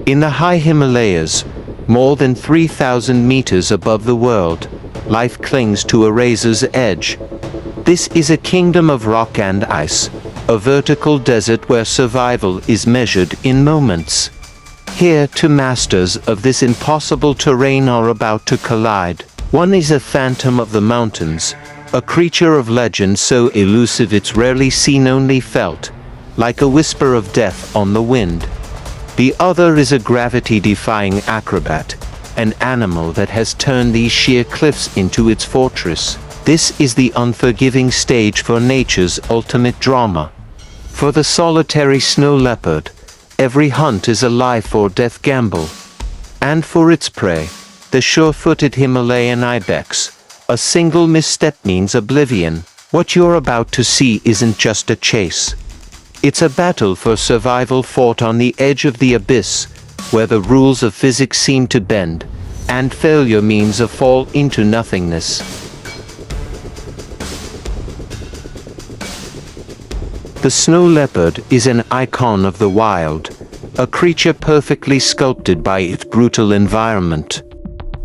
In the high Himalayas, more than 3,000 meters above the world, life clings to a razor's edge. This is a kingdom of rock and ice, a vertical desert where survival is measured in moments. Here, two masters of this impossible terrain are about to collide. One is a phantom of the mountains, a creature of legend so elusive it's rarely seen, only felt, like a whisper of death on the wind. The other is a gravity-defying acrobat, an animal that has turned these sheer cliffs into its fortress. This is the unforgiving stage for nature's ultimate drama. For the solitary snow leopard, every hunt is a life or death gamble. And for its prey, the sure-footed Himalayan ibex, a single misstep means oblivion. What you're about to see isn't just a chase. It's a battle for survival fought on the edge of the abyss, where the rules of physics seem to bend, and failure means a fall into nothingness. The snow leopard is an icon of the wild, a creature perfectly sculpted by its brutal environment.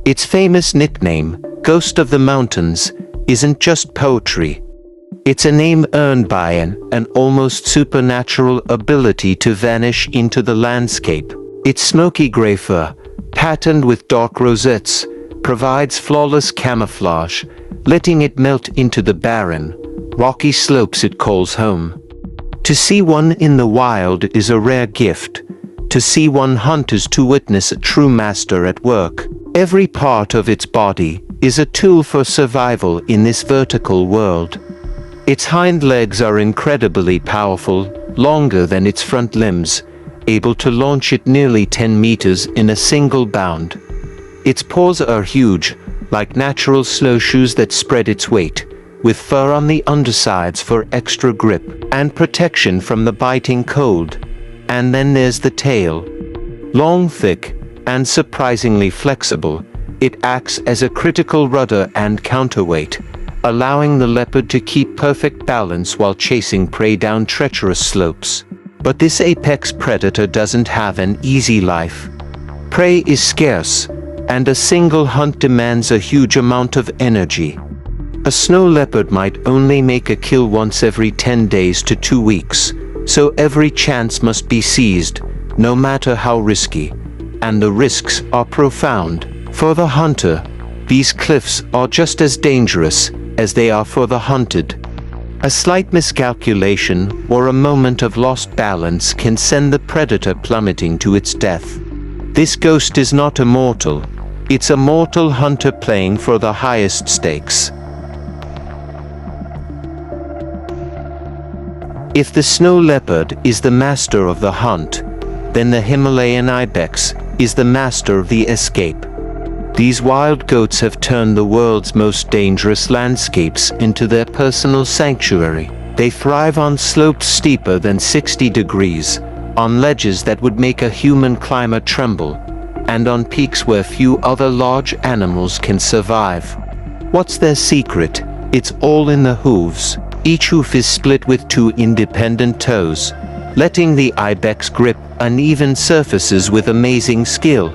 Its famous nickname, Ghost of the Mountains, isn't just poetry. It's a name earned by an almost supernatural ability to vanish into the landscape. Its smoky gray fur, patterned with dark rosettes, provides flawless camouflage, letting it melt into the barren, rocky slopes it calls home. To see one in the wild is a rare gift. To see one hunt is to witness a true master at work. Every part of its body is a tool for survival in this vertical world. Its hind legs are incredibly powerful, longer than its front limbs, able to launch it nearly 10 meters in a single bound. Its paws are huge, like natural snowshoes that spread its weight, with fur on the undersides for extra grip and protection from the biting cold. And then there's the tail. Long, thick, and surprisingly flexible, it acts as a critical rudder and counterweight, allowing the leopard to keep perfect balance while chasing prey down treacherous slopes. But this apex predator doesn't have an easy life. Prey is scarce, and a single hunt demands a huge amount of energy. A snow leopard might only make a kill once every 10 days to 2 weeks, so every chance must be seized, no matter how risky. And the risks are profound. For the hunter, these cliffs are just as dangerous as they are for the hunted. A slight miscalculation or a moment of lost balance can send the predator plummeting to its death. This ghost is not immortal. It's a mortal hunter playing for the highest stakes. If the snow leopard is the master of the hunt, then the Himalayan ibex is the master of the escape. These wild goats have turned the world's most dangerous landscapes into their personal sanctuary. They thrive on slopes steeper than 60 degrees, on ledges that would make a human climber tremble, and on peaks where few other large animals can survive. What's their secret? It's all in the hooves. Each hoof is split with 2 independent toes, letting the ibex grip uneven surfaces with amazing skill.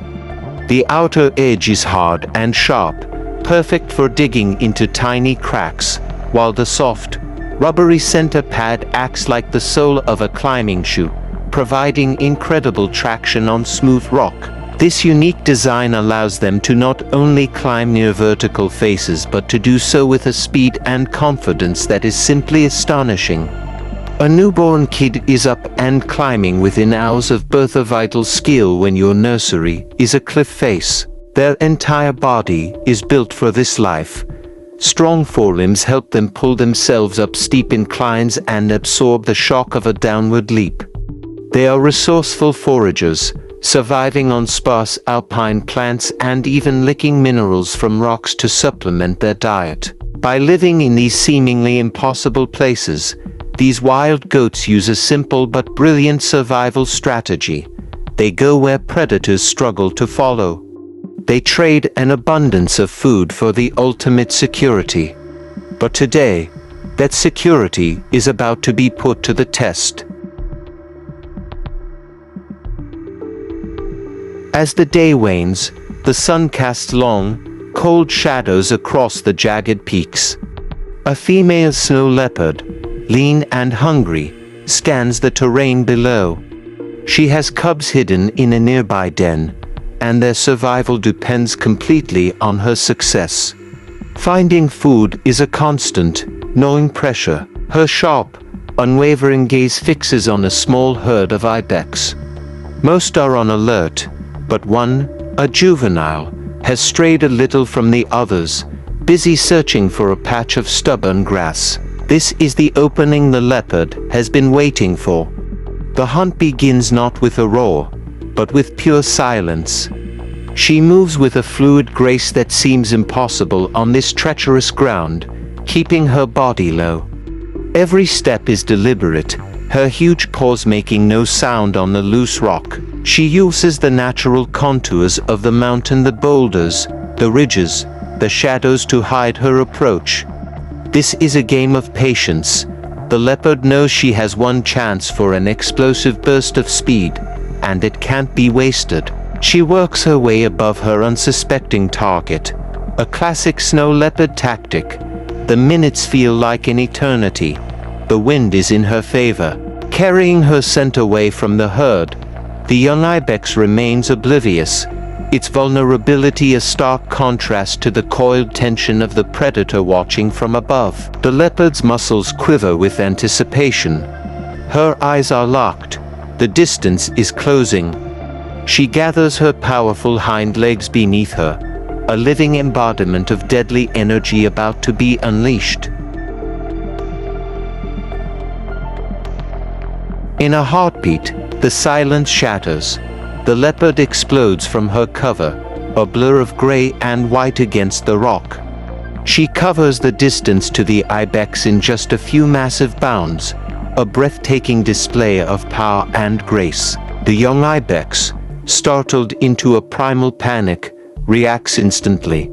The outer edge is hard and sharp, perfect for digging into tiny cracks, while the soft, rubbery center pad acts like the sole of a climbing shoe, providing incredible traction on smooth rock. This unique design allows them to not only climb near vertical faces but to do so with a speed and confidence that is simply astonishing. A newborn kid is up and climbing within hours of birth, a vital skill when your nursery is a cliff face. Their entire body is built for this life. Strong forelimbs help them pull themselves up steep inclines and absorb the shock of a downward leap. They are resourceful foragers, surviving on sparse alpine plants and even licking minerals from rocks to supplement their diet. By living in these seemingly impossible places, these wild goats use a simple but brilliant survival strategy. They go where predators struggle to follow. They trade an abundance of food for the ultimate security. But today, that security is about to be put to the test. As the day wanes, the sun casts long, cold shadows across the jagged peaks. A female snow leopard, lean and hungry, scans the terrain below. She has cubs hidden in a nearby den, and their survival depends completely on her success. Finding food is a constant, gnawing pressure. Her sharp, unwavering gaze fixes on a small herd of ibex. Most are on alert, but one, a juvenile, has strayed a little from the others, busy searching for a patch of stubborn grass. This is the opening the leopard has been waiting for. The hunt begins not with a roar, but with pure silence. She moves with a fluid grace that seems impossible on this treacherous ground, keeping her body low. Every step is deliberate, her huge paws making no sound on the loose rock. She uses the natural contours of the mountain, the boulders, the ridges, the shadows to hide her approach. This is a game of patience. The leopard knows she has one chance for an explosive burst of speed, and it can't be wasted. She works her way above her unsuspecting target. A classic snow leopard tactic. The minutes feel like an eternity. The wind is in her favor, carrying her scent away from the herd. The young ibex remains oblivious, its vulnerability a stark contrast to the coiled tension of the predator watching from above. The leopard's muscles quiver with anticipation. Her eyes are locked. The distance is closing. She gathers her powerful hind legs beneath her, a living embodiment of deadly energy about to be unleashed. In a heartbeat, the silence shatters. The leopard explodes from her cover, a blur of gray and white against the rock. She covers the distance to the ibex in just a few massive bounds, a breathtaking display of power and grace. The young ibex, startled into a primal panic, reacts instantly.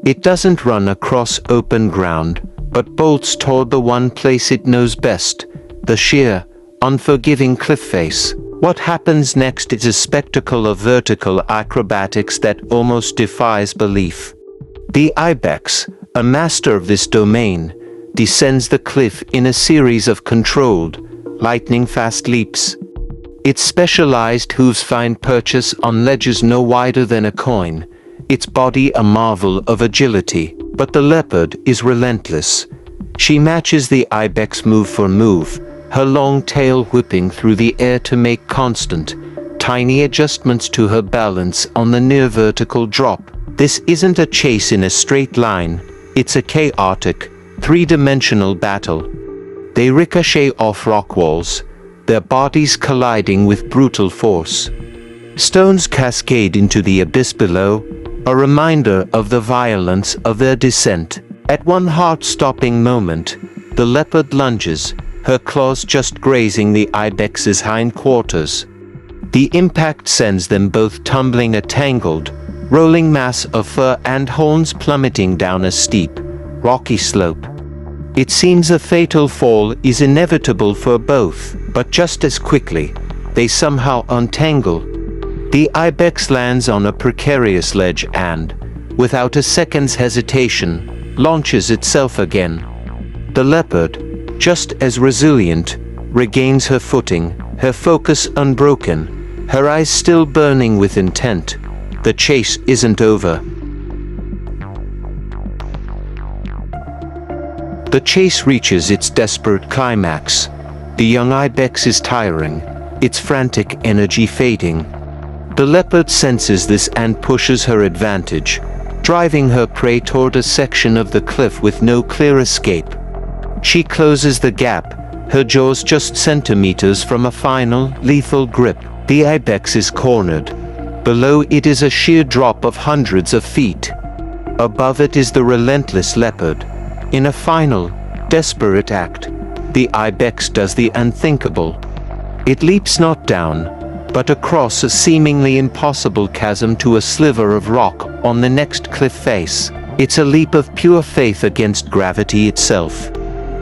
It doesn't run across open ground, but bolts toward the one place it knows best, the sheer, unforgiving cliff face. What happens next is a spectacle of vertical acrobatics that almost defies belief. The ibex, a master of this domain, descends the cliff in a series of controlled, lightning-fast leaps. Its specialized hooves find purchase on ledges no wider than a coin, its body a marvel of agility. But the leopard is relentless. She matches the ibex move for move, her long tail whipping through the air to make constant, tiny adjustments to her balance on the near-vertical drop. This isn't a chase in a straight line, it's a chaotic, three-dimensional battle. They ricochet off rock walls, their bodies colliding with brutal force. Stones cascade into the abyss below, a reminder of the violence of their descent. At one heart-stopping moment, the leopard lunges, her claws just grazing the ibex's hindquarters. The impact sends them both tumbling, a tangled, rolling mass of fur and horns plummeting down a steep, rocky slope. It seems a fatal fall is inevitable for both, but just as quickly, they somehow untangle. The ibex lands on a precarious ledge and, without a second's hesitation, launches itself again. The leopard, just as resilient, regains her footing, her focus unbroken, her eyes still burning with intent. The chase isn't over. The chase reaches its desperate climax. The young ibex is tiring, its frantic energy fading. The leopard senses this and pushes her advantage, driving her prey toward a section of the cliff with no clear escape. She closes the gap, her jaws just centimeters from a final, lethal grip. The ibex is cornered. Below it is a sheer drop of hundreds of feet. Above it is the relentless leopard. In a final, desperate act, the ibex does the unthinkable. It leaps not down, but across a seemingly impossible chasm to a sliver of rock on the next cliff face. It's a leap of pure faith against gravity itself.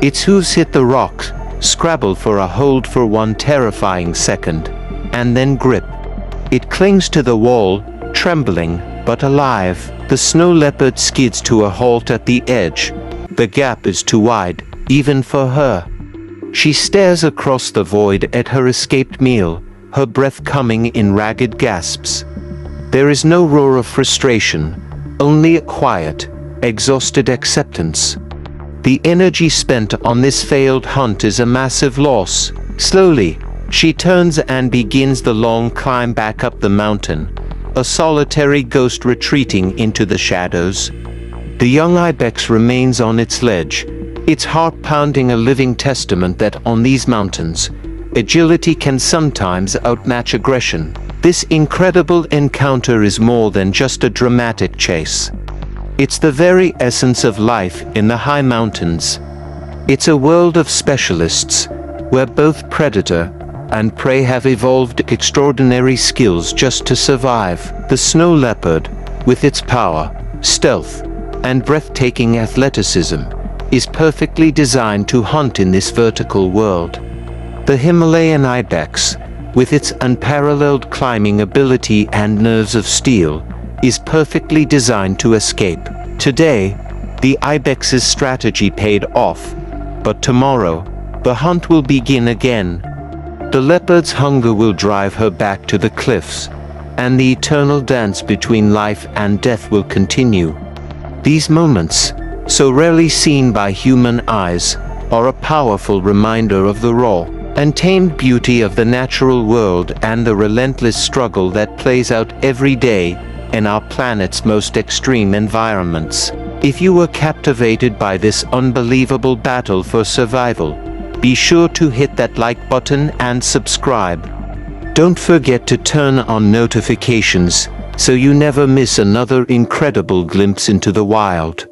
Its hooves hit the rocks, scrabble for a hold for one terrifying second, and then grip. It clings to the wall, trembling, but alive. The snow leopard skids to a halt at the edge. The gap is too wide, even for her. She stares across the void at her escaped meal, her breath coming in ragged gasps. There is no roar of frustration, only a quiet, exhausted acceptance. The energy spent on this failed hunt is a massive loss. Slowly, she turns and begins the long climb back up the mountain, a solitary ghost retreating into the shadows. The young ibex remains on its ledge, its heart pounding, a living testament that on these mountains, agility can sometimes outmatch aggression. This incredible encounter is more than just a dramatic chase. It's the very essence of life in the high mountains. It's a world of specialists, where both predator and prey have evolved extraordinary skills just to survive. The snow leopard, with its power, stealth, and breathtaking athleticism, is perfectly designed to hunt in this vertical world. The Himalayan ibex, with its unparalleled climbing ability and nerves of steel, is perfectly designed to escape. Today, the ibex's strategy paid off, but tomorrow, the hunt will begin again. The leopard's hunger will drive her back to the cliffs, and the eternal dance between life and death will continue. These moments, so rarely seen by human eyes, are a powerful reminder of the raw, untamed beauty of the natural world and the relentless struggle that plays out every day in our planet's most extreme environments. If you were captivated by this unbelievable battle for survival, be sure to hit that like button and subscribe. Don't forget to turn on notifications so you never miss another incredible glimpse into the wild.